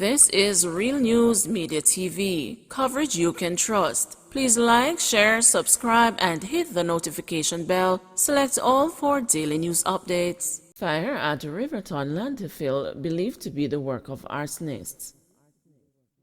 This is Real News Media TV, coverage you can trust. Please like, share, subscribe, and hit the notification bell. Select all for daily news updates. Fire at Riverton landfill believed to be the work of arsonists.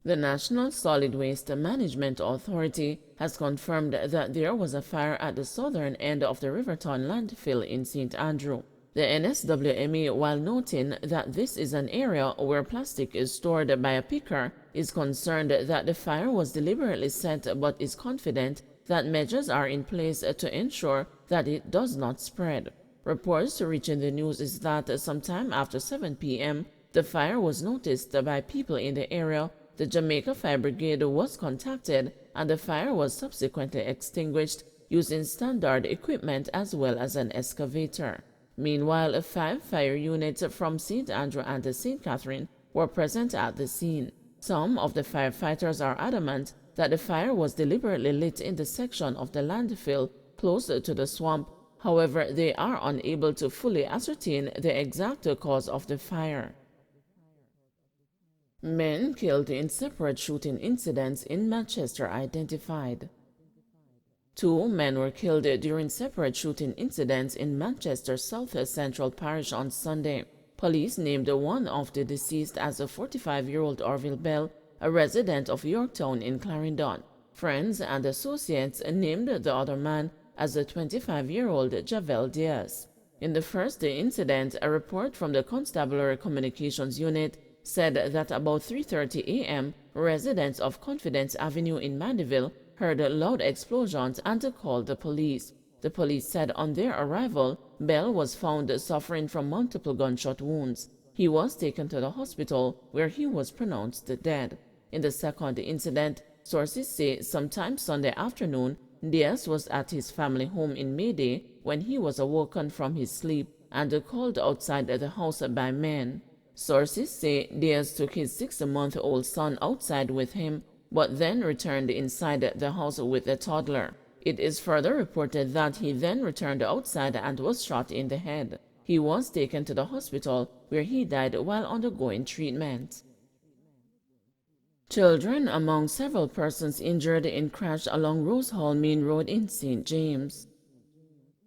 The National Solid Waste Management Authority has confirmed that there was a fire at the southern end of the Riverton landfill in St. Andrew. The NSWMA, while noting that this is an area where plastic is stored by a picker, is concerned that the fire was deliberately set but is confident that measures are in place to ensure that it does not spread. Reports reaching the news is that sometime after 7 p.m., the fire was noticed by people in the area. The Jamaica Fire Brigade was contacted and the fire was subsequently extinguished using standard equipment as well as an excavator. Meanwhile, 5 fire units from St. Andrew and St. Catherine were present at the scene. Some of the firefighters are adamant that the fire was deliberately lit in the section of the landfill close to the swamp. However, they are unable to fully ascertain the exact cause of the fire. Men killed in separate shooting incidents in Manchester identified. 2 men were killed during separate shooting incidents in Manchester South Central Parish on Sunday. Police named one of the deceased as a 45-year-old Orville Bell, a resident of Yorktown in Clarendon. Friends and associates named the other man as a 25-year-old Javel Diaz. In the first incident, a report from the Constabulary Communications Unit said that about 3:30 a.m., residents of Confidence Avenue in Mandeville heard loud explosions and called the police. The police said on their arrival, Bell was found suffering from multiple gunshot wounds. He was taken to the hospital where he was pronounced dead. In the second incident, sources say sometime Sunday afternoon, Diaz was at his family home in Midday when he was awoken from his sleep and called outside the house by men. Sources say Diaz took his 6-month-old son outside with him, but then returned inside the house with the toddler. It is further reported that he then returned outside and was shot in the head. He was taken to the hospital where he died while undergoing treatment. Children among several persons injured in crash along Rose Hall Main Road in St. James.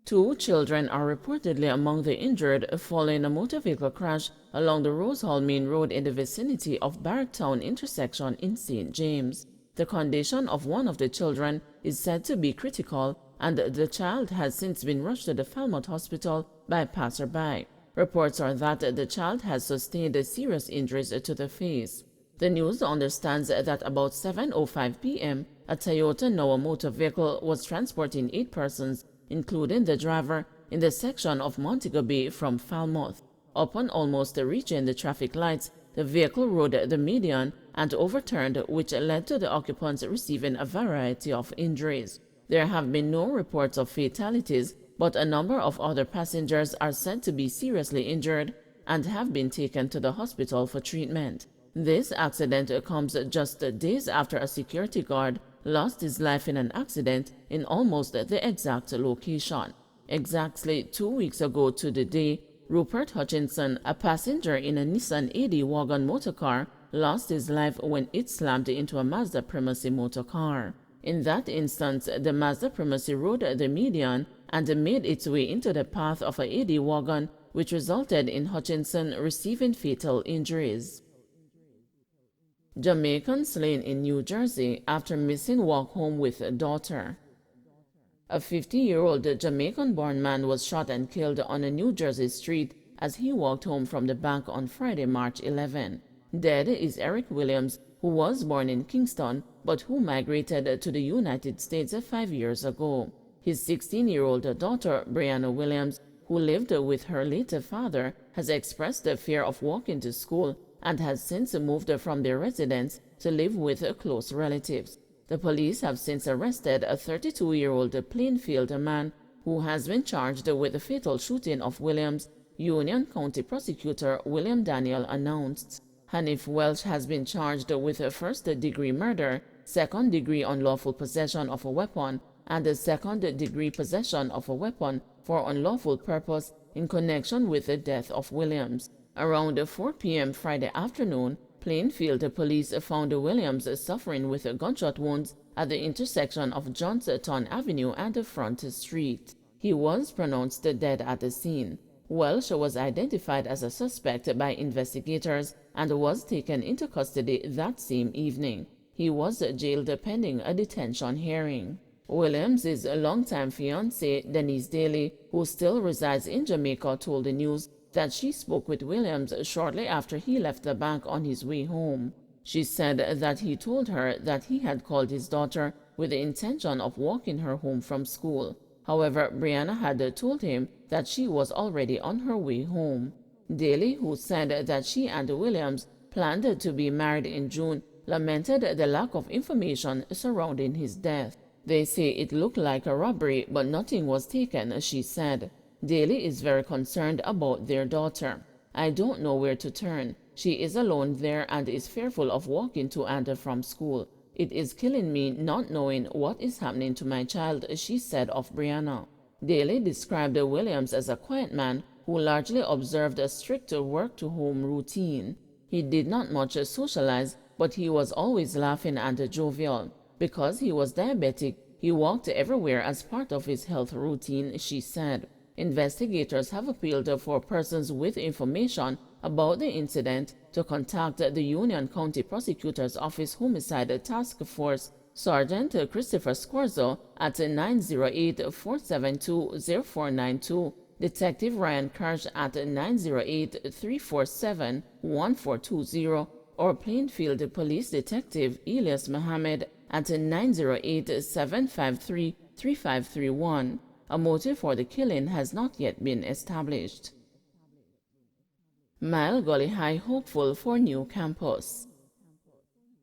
2 children are reportedly among the injured following a motor vehicle crash along the Rose Hall Main Road in the vicinity of Barracktown intersection in St. James. The condition of one of the children is said to be critical, and the child has since been rushed to the Falmouth Hospital by passerby. Reports are that the child has sustained serious injuries to the face. The news understands that about 7:05 p.m., a Toyota Noah motor vehicle was transporting 8 persons, including the driver, in the section of Montego Bay from Falmouth. Upon almost reaching the traffic lights, the vehicle rode the median and overturned, which led to the occupants receiving a variety of injuries. There have been no reports of fatalities, but a number of other passengers are said to be seriously injured and have been taken to the hospital for treatment. This accident comes just days after a security guard lost his life in an accident in almost the exact location. Exactly 2 weeks ago to the day, Rupert Hutchinson, a passenger in a Nissan AD wagon motorcar, lost his life when it slammed into a Mazda Primacy motorcar. In that instance, the Mazda Primacy rode the median and made its way into the path of a AD wagon, which resulted in Hutchinson receiving fatal injuries. Jamaican slain in New Jersey after missing walk home with a daughter. A 50-year-old Jamaican-born man was shot and killed on a New Jersey street as he walked home from the bank on Friday, March 11. Dead is Eric Williams, who was born in Kingston but who migrated to the United States 5 years ago. His 16-year-old daughter, Brianna Williams, who lived with her late father, has expressed the fear of walking to school and has since moved from their residence to live with close relatives. The police have since arrested a 32-year-old Plainfield man who has been charged with the fatal shooting of Williams, Union County Prosecutor William Daniel announced. Hanif Welch has been charged with first-degree murder, second-degree unlawful possession of a weapon, and second-degree possession of a weapon for unlawful purpose in connection with the death of Williams. Around 4 p.m. Friday afternoon, Plainfield police found Williams suffering with gunshot wounds at the intersection of Johnstown Avenue and Front Street. He was pronounced dead at the scene. Welsh was identified as a suspect by investigators and was taken into custody that same evening. He was jailed pending a detention hearing. Williams' longtime fiancée, Denise Daly, who still resides in Jamaica, told the news that she spoke with Williams shortly after he left the bank on his way home. She said that he told her that he had called his daughter with the intention of walking her home from school. However, Brianna had told him that she was already on her way home. Daly, who said that she and Williams planned to be married in June, lamented the lack of information surrounding his death. They say it looked like a robbery, but nothing was taken, she said. Daly is very concerned about their daughter. I don't know where to turn. She is alone there and is fearful of walking to and from school. It is killing me not knowing what is happening to my child, she said of Brianna. Daly described Williams as a quiet man who largely observed a strict work-to-home routine. He did not much socialize, but he was always laughing and jovial. Because he was diabetic, he walked everywhere as part of his health routine, she said. Investigators have appealed for persons with information about the incident to contact the Union County Prosecutor's Office Homicide Task Force Sergeant Christopher Scorzo at 908-472-0492, Detective Ryan Kirsch at 908-347-1420, or Plainfield Police Detective Elias Mohammed at 908-753-3531. A motive for the killing has not yet been established. Mile Gully High hopeful for new campus.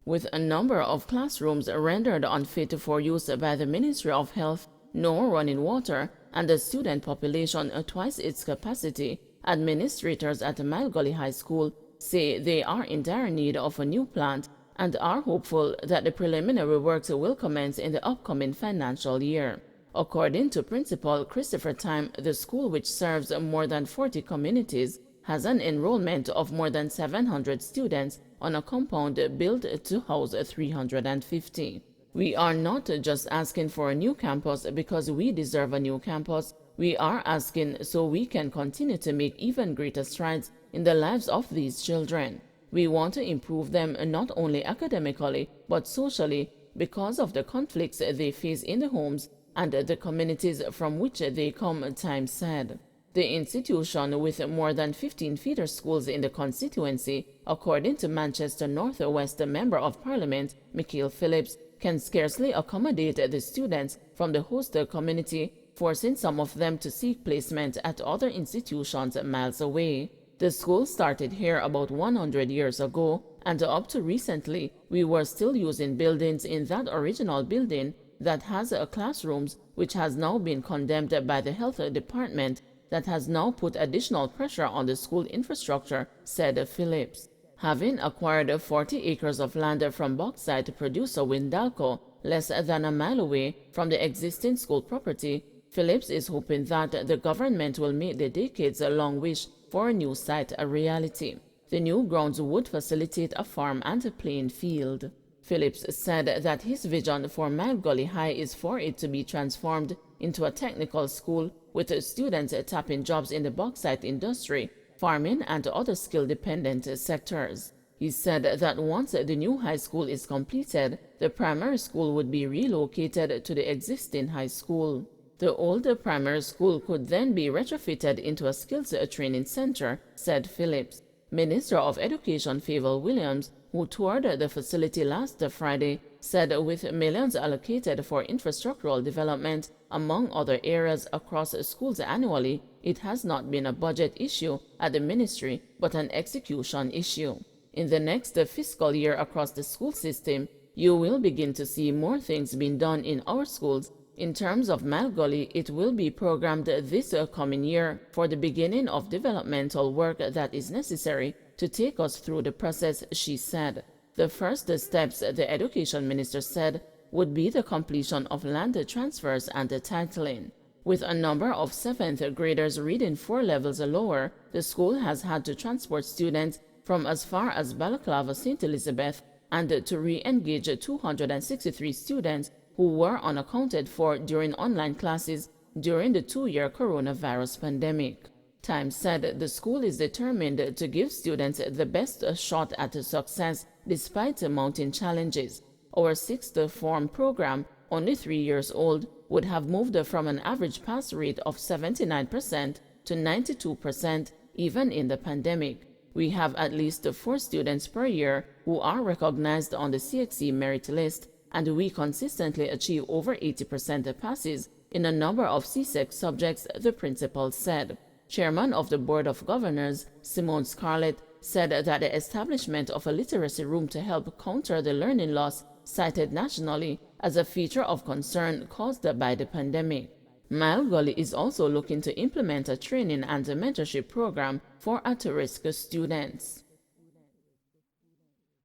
With a number of classrooms rendered unfit for use by the Ministry of Health, no running water, and a student population twice its capacity, administrators at Mile Gully High School say they are in dire need of a new plant and are hopeful that the preliminary works will commence in the upcoming financial year. According to Principal Christopher Time, the school, which serves more than 40 communities, has an enrollment of more than 700 students on a compound built to house 350. We are not just asking for a new campus because we deserve a new campus. We are asking so we can continue to make even greater strides in the lives of these children. We want to improve them not only academically but socially because of the conflicts they face in the homes and the communities from which they come, Time said. The institution, with more than 15 feeder schools in the constituency, according to Manchester North West Member of Parliament Michael Phillips, can scarcely accommodate the students from the host community, forcing some of them to seek placement at other institutions miles away. The school started here about 100 years ago, and up to recently, we were still using buildings in that original building that has classrooms, which has now been condemned by the health department, that has now put additional pressure on the school infrastructure, said Phillips. Having acquired 40 acres of land from bauxite producer Windalco, less than a mile away from the existing school property, Phillips is hoping that the government will make the decades-long wish for a new site a reality. The new grounds would facilitate a farm and a playing field. Phillips said that his vision for Mile Gully High is for it to be transformed into a technical school with students tapping jobs in the bauxite industry, farming, and other skill-dependent sectors. He said that once the new high school is completed, the primary school would be relocated to the existing high school. The old primary school could then be retrofitted into a skills training center, said Phillips. Minister of Education Favour Williams, who toured the facility last Friday, said with millions allocated for infrastructural development, among other areas across schools annually, it has not been a budget issue at the ministry, but an execution issue. In the next fiscal year across the school system, you will begin to see more things being done in our schools. In terms of Mile Gully, it will be programmed this coming year for the beginning of developmental work that is necessary to take us through the process, she said. The first steps, the education minister said, would be the completion of land transfers and titling. With a number of 7th graders reading 4 levels lower, the school has had to transport students from as far as Balaclava, St. Elizabeth, and to re-engage 263 students who were unaccounted for during online classes during the 2-year coronavirus pandemic. Times said the school is determined to give students the best shot at success despite mounting challenges. Our 6th form program, only 3 years old, would have moved from an average pass rate of 79% to 92% even in the pandemic. We have at least 4 students per year who are recognized on the CXC merit list, and we consistently achieve over 80% passes in a number of CSEC subjects, the principal said. Chairman of the Board of Governors, Simone Scarlett, said that the establishment of a literacy room to help counter the learning loss cited nationally as a feature of concern caused by the pandemic. Mile Gully is also looking to implement a training and a mentorship program for at-risk students.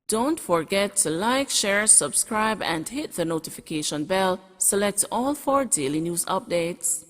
Don't forget to like, share, subscribe, and hit the notification bell. Select all for daily news updates.